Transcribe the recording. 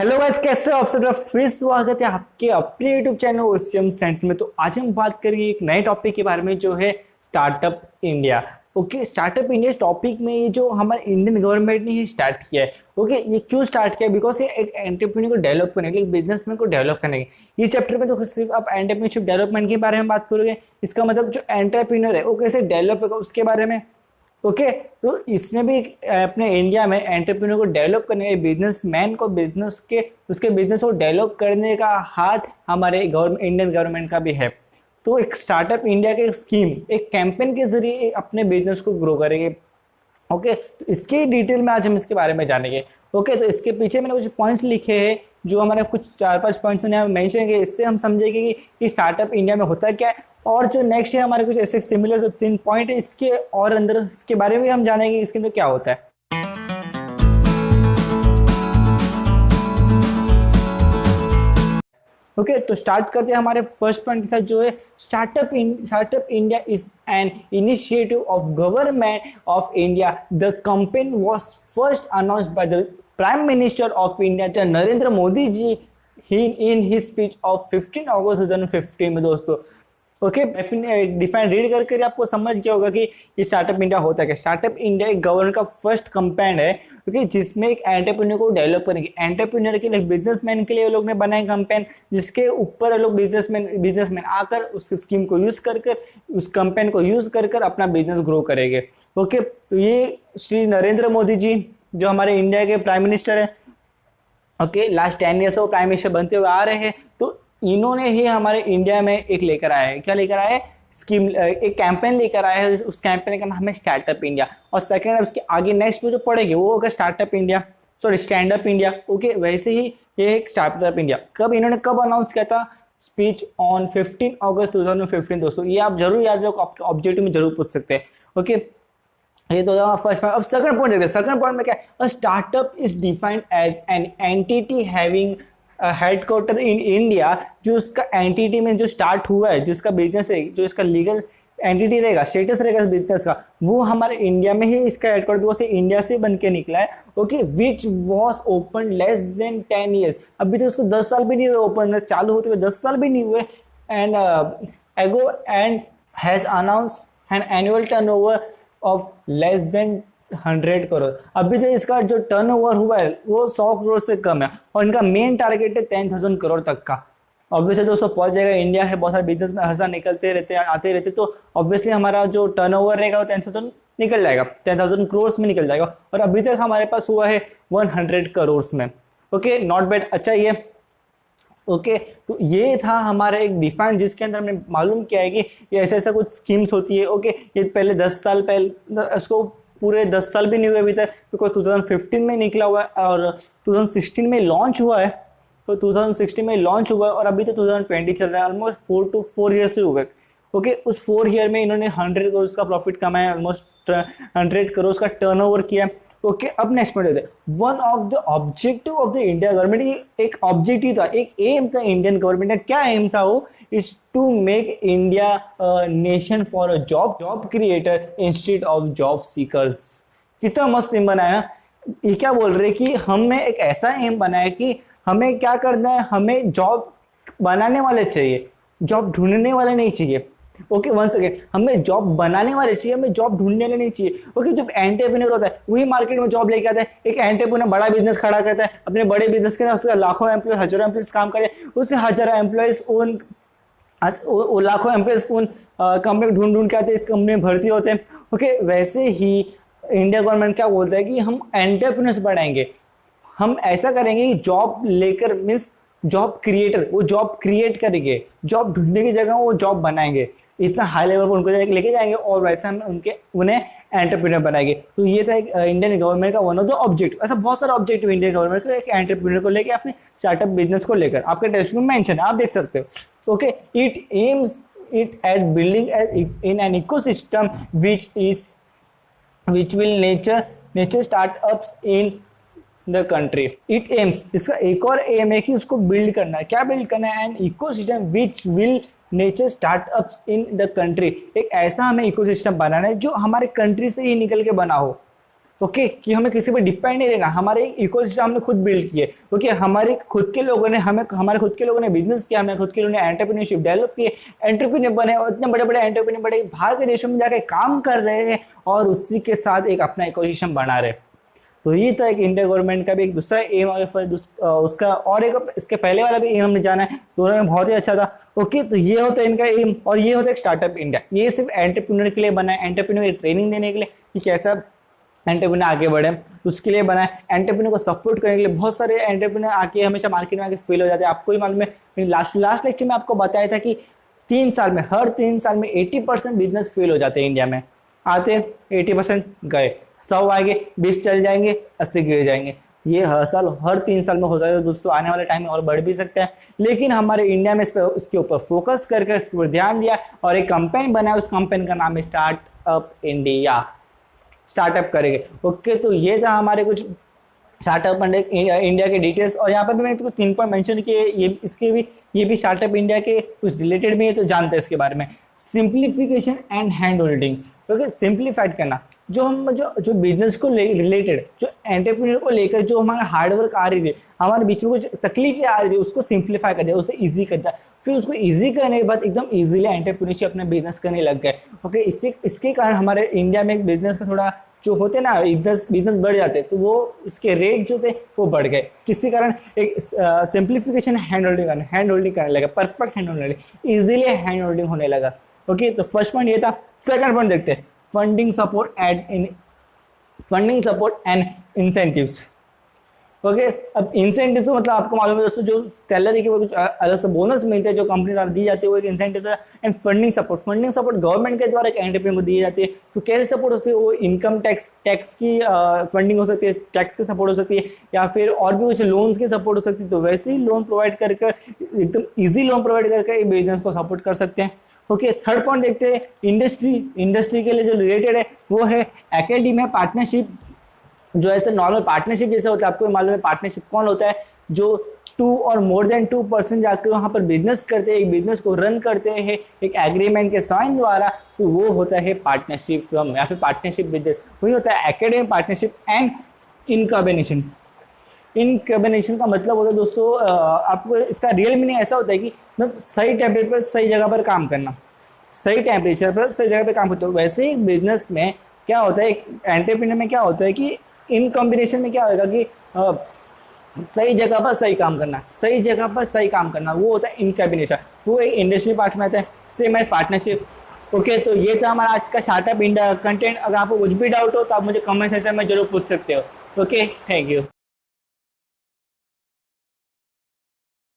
Hello guys, कैसे हो आप सब? फिर स्वागत है आपके अपने यूट्यूब चैनल ओसियम सेंटर में। तो आज हम बात करेंगे एक नए टॉपिक के बारे में जो है startup India. Okay, startup India topic में ये जो हमारे इंडियन गवर्नमेंट ने ये स्टार्ट किया है। ओके, ये क्यों स्टार्ट किया? बिकॉज ये एक एंटरप्रेन्योर को डेवलप करने के लिए, बिजनेसमैन को डेवलप करने के लिए। ये चैप्टर में तो सिर्फ आप एंटरप्रेन्योरशिप डेवलपमेंट के बारे में बात करोगे। इसका मतलब जो एंटरप्रेन्योर है वो कैसे डेवलप होगा उसके बारे में। ओके, तो इसमें भी अपने इंडिया में एंटरप्रेन्योर को डेवलप करने के, बिजनेसमैन को बिजनेस के उसके बिजनेस को डेवलप करने का हाथ हमारे गवर्नमेंट, इंडियन गवर्नमेंट का भी है। तो एक स्टार्टअप इंडिया के स्कीम, एक कैंपेन के जरिए अपने बिजनेस को ग्रो करेंगे। ओके, तो इसके डिटेल में आज हम इसके बारे में जानेंगे। ओके, तो इसके पीछे मैंने कुछ पॉइंट्स लिखे हैं जो हमारे कुछ 4-5 पॉइंट्स मैंने मेंशन किए। इससे हम समझेंगे कि स्टार्टअप इंडिया में होता क्या है, और जो नेक्स्ट है हमारे कुछ ऐसे सिमिलर जो 3 पॉइंट है इसके और अंदर इसके बारे में हम जानेंगे इसके अंदर क्या होता है। ओके, तो स्टार्ट करते हैं हमारे फर्स्ट पॉइंट के साथ जो है startup India is an initiative of government of India. The campaign was first announced by the prime minister of India Narendra Modi ji in his speech of 15 August 2015 में। दोस्तों ओके, डिफाइन रीड करके आपको समझ गया होगा कि ये स्टार्टअप इंडिया होता है क्या। स्टार्टअप इंडिया एक गवर्नमेंट का फर्स्ट कैंपेन है, क्योंकि जिसमें एक एंटरप्रेन्योर को डेवलप करेंगे। एंटरप्रेन्योर के लिए, बिजनेसमैन के लिए लोग ने बनाए कैंपेन, जिसके ऊपर लोग बिजनेसमैन आकर उस स्कीम को यूज कर उस कैंपेन को यूज कर अपना बिजनेस ग्रो करेंगे। ओके, तो ये श्री नरेंद्र मोदी जी जो हमारे इंडिया के प्राइम मिनिस्टर है, ओके, लास्ट 10 ईयर से वो प्राइम मिनिस्टर बनते हुए आ रहे हैं। तो इन्होंने ही हमारे इंडिया में एक लेकर आया है, क्या लेकर आया है? स्कीम, एक कैंपेन लेकर आया है। उस कैंपेन का नाम है स्टार्टअप इंडिया। और सेकंड उसके आगे नेक्स्ट में जो पढ़ेंगे वो होगा startup India, sorry stand up India. Okay, वैसे ही ये एक स्टार्टअप इंडिया कब अनाउंस किया था? Speech on 15 August 2015। दोस्तों ये आप जरूर याद रखो, आपके ऑब्जेक्टिव में जरूर पूछ सकते हैं। ओके, ये तो फर्स्ट पॉइंट। अब सेकंड पॉइंट देखते हैं। सेकंड पॉइंट में क्या है? Startup is defined as an entity having headquarter in India. जो उसका एंटिटी में जो स्टार्ट हुआ है, जिसका बिजनेस है, जो इसका लीगल एंटिटी रहेगा, स्टेटस रहेगा बिजनेस का, वो हमारे इंडिया में ही इसका हेडक्वार्टर, वो से इंडिया से बन के निकला है। Okay, which was open less than 10 years. अभी तो उसको 10 साल भी नहीं हुए ओपन, चालू होते हुए 10 साल भी नहीं हुए। एंड एगो and has announce an annual turnover of less than 100 crore. अभी तो इसका जो टर्नओवर हुआ है वो 100 करोड़ से कम है, और इनका मेन टारगेट है 10,000 करोड़ तक का। ऑब्वियसली दोस्तों पहुंच जाएगा। इंडिया है, बहुत सारे बिजनेस में हर साल निकलते रहते हैं, आते रहते, तो ऑब्वियसली हमारा जो टर्नओवर रहेगा वो 10,000 निकल जाएगा, 10,000 करोड़ में निकल जाएगा। और अभी तक हमारे पास हुआ है 100 करोड़ में। ओके, नॉट बैड, अच्छा ही है। ओके, तो ये था हमारा एक डिफाइन, जिसके अंदर हमने मालूम किया है कि ये ऐसा कुछ स्कीम्स होती है। ओके, ये पहले 10 साल पहले, उसको पूरे 10 साल भी नहीं हुए अभी तक, बिकॉज 2015 में निकला हुआ है और 2016 में लॉन्च हुआ है। तो 2016 में लॉन्च हुआ है और अभी तो 2020 चल रहा है, ऑलमोस्ट 4 to 4 ईयर से हुए। ओके, उस 4 ईयर में इन्होंने 100 करोड़ का प्रॉफिट कमाया, ऑलमोस्ट 100 करोड़ का टर्नओवर किया। ओके, अब नेक्स्ट पॉइंट है, one of the objective of the India government. एक ऑब्जेक्टिव था, एक एम था इंडियन गवर्नमेंट का। क्या एम था वो? Is to make India nation for a job creator instead of job seekers. कितना मस्त एम बनाया। ये क्या बोल रहे कि हमें एक ऐसा एम बनाया कि हमें क्या करना है, हमें जॉब बनाने वाले चाहिए, जॉब ढूंढने वाले नहीं चाहिए। ओके, वन सेकेंड, हमें जॉब बनाने वाले चाहिए, हमें जॉब ढूंढने वाले नहीं चाहिए। ओके, जब एंटरप्रेन्योर होता है वही मार्केट में जॉब लेके आता है। एक एंटरप्रेन्योर बड़ा बिजनेस खड़ा करता है, अपने बड़े बिजनेस के उसका लाखों एम्प्लॉय, हजारों एम्प्लॉयज काम करे, उससे हजारों एम्प्लॉयज उन लाखों एम्प्लॉयज उन कंपनी ढूंढ के आते हैं, इस कंपनी में भर्ती होते हैं। ओके, वैसे ही इंडिया गवर्नमेंट क्या बोलता है कि हम एंटरप्रेन्योर्स बढ़ाएंगे, हम ऐसा करेंगे कि जॉब लेकर मीन्स जॉब क्रिएटर, वो जॉब क्रिएट करेंगे, जॉब ढूंढने की जगह वो जॉब बनाएंगे, इतना हाई लेवल पर उनको लेके जाएंगे, और वैसे हम उन्हें एंटरप्रेन्योर बनाएंगे। तो ये था एक इंडियन गवर्नमेंट का वन ऑफ द ऑब्जेक्टिव। ऐसा बहुत सारा ऑब्जेक्टिव इंडियन गवर्नमेंट का, एक एंटरप्रेन्योर को लेकर, अपने स्टार्टअप बिजनेस को लेकर। आपके टेक्स्ट में मेंशन है, आप देख सकते हो। Okay, it aims it at building in an ecosystem which will nature startups in the country. It aims, इसका एक और एम है कि उसको बिल्ड करना है। क्या बिल्ड करना है? An ecosystem which will nature startups in the country. एक ऐसा हमें इकोसिस्टम बनाना है जो हमारे कंट्री से ही निकल के बना हो। ओके कि हमें किसी पर डिपेंड नहीं रहना, हमारे इकोसिस्टम हमने खुद बिल्ड किए। ओके हमारे खुद के लोगों ने हमारे खुद के लोगों ने बिजनेस किया, हमें खुद के लोगों ने एंटरप्रेन्योरशिप डेवलप किए, एंटरप्रेन्योर बने और इतने बड़े बड़े एंटरप्रेन्योर बड़े बाहर के देशों में जाकर काम कर रहे हैं और उसी के साथ एक अपना इकोसिस्टम बना रहे। तो ये था एक इंडिया गवर्नमेंट का भी एक दूसरा एम उसका, और एक इसके पहले वाला भी एम हमने जाना है, दोनों में बहुत ही अच्छा था। ओके तो ये होता है इनका एम, और ये होता है स्टार्टअप इंडिया। ये सिर्फ एंटरप्रेन्योर के लिए बना है, एंटरप्रेन्योर ट्रेनिंग देने के लिए कि कैसा एंटरप्रेन्योर आगे बढ़े उसके लिए बना है, एंटरप्रेन्योर को सपोर्ट करने के लिए। बहुत सारे एंटरप्रेन्योर आके हमेशा मार्केट में आके फेल हो जाते हैं, आपको ही मालूम है। लास्ट लेक्चर में आपको बताया था कि 3 साल में, हर 3 साल में 80% बिजनेस फेल हो जाते हैं इंडिया में। आते 80% गए, 100 आएंगे, 20 चल जाएंगे, 80 गिर जाएंगे। ये हर साल, हर 3 साल में होता है दोस्तों। आने वाले टाइम में और बढ़ भी सकता है, लेकिन हमारे इंडिया में इसके ऊपर फोकस करके इसके ऊपर ध्यान दिया और एक कंपनी बनाया, उस कंपनी का नाम है स्टार्टअप इंडिया। स्टार्टअप करेंगे। ओके तो ये था हमारे कुछ स्टार्टअप इंडिया के डिटेल्स, और यहाँ पर भी मैंने कुछ 3 पॉइंट मेंशन किए, ये भी स्टार्टअप इंडिया के कुछ रिलेटेड भी है, तो जानते हैं इसके बारे में। Simplification and hand holding. Okay simplified करना, जो बिजनेस को रिलेटेड, जो एंटरप्रेन्योर को लेकर जो हमारा हार्डवर्क आ रही थी, हमारे बीच में कुछ तकलीफें आ रही थी, उसको सिंप्लीफाई कर दिया, उसे ईजी कर दिया। फिर उसको ईजी करने के बाद एकदम ईजिली एंटरप्रेन्योरशिप अपना बिजनेस करने लग गए। ओके इसके कारण हमारे इंडिया में बिजनेस का थोड़ा जो होते ना बिजनेस बढ़ जाते, तो वो इसके रेट जो थे वो बढ़ गए। किसी कारण एक सिंप्लीफिकेशन हैंड होल्डिंग करने लगा, perfect hand holding, easily hand holding होने लगा। ओके तो फर्स्ट पॉइंट ये था। सेकंड पॉइंट देखते हैं, funding support and incentives. Okay अब इंसेंटिव तो मतलब आपको मालूम है दोस्तों, जो सैलरी के वो कुछ अलग से बोनस मिलते हैं जो कंपनी द्वारा दी जाती है, वो एक इंसेंटिव है। एंड फंडिंग सपोर्ट गवर्नमेंट के द्वारा एक एंटरप्रेन्योर को दी जाती है। तो कैसे सपोर्ट होती है, वो इनकम टैक्स की फंडिंग हो सकती है, टैक्स की सपोर्ट हो सकती है, या फिर और भी कुछ लोन्स की सपोर्ट हो सकती है। तो वैसे ही लोन प्रोवाइड कर एकदम ईजी लोन प्रोवाइड करके बिजनेस को सपोर्ट कर सकते हैं। ओके थर्ड पॉइंट देखते हैं, इंडस्ट्री के लिए जो रिलेटेड है वो है एकेडमिया पार्टनरशिप। जो ऐसे नॉर्मल पार्टनरशिप जैसे होता है, आपको मालूम है पार्टनरशिप कौन होता है, जो 2 और मोर देन 2% जाकर वहाँ पर बिजनेस करते हैं, एक बिजनेस को रन करते हैं एक एग्रीमेंट के साइन द्वारा, तो वो होता है पार्टनरशिप फर्म या फिर पार्टनरशिप बिजनेस। वही होता है academic partnership and incorporation. Incorporation का मतलब होता है दोस्तों, आपको इसका रियल मीनिंग ऐसा होता है कि मतलब सही टेम्परेचर पर सही जगह पर काम करना, सही टेम्परेचर पर सही जगह पर काम करते हो। वैसे ही बिजनेस में क्या होता है, एक एंटरप्रेन्योर में क्या होता है कि इन कॉम्बिनेशन में क्या होगा कि सही जगह पर सही काम करना, सही जगह पर सही काम करना, वो होता है इन कॉम्बिनेशन। वो एक इंडस्ट्री पार्ट में आता है, सेम है पार्टनरशिप। ओके तो ये था हमारा आज का स्टार्टअप इंडिया कंटेंट। अगर आपको कुछ भी डाउट हो तो आप मुझे कमेंट सेक्शन में जरूर पूछ सकते हो। Okay thank you.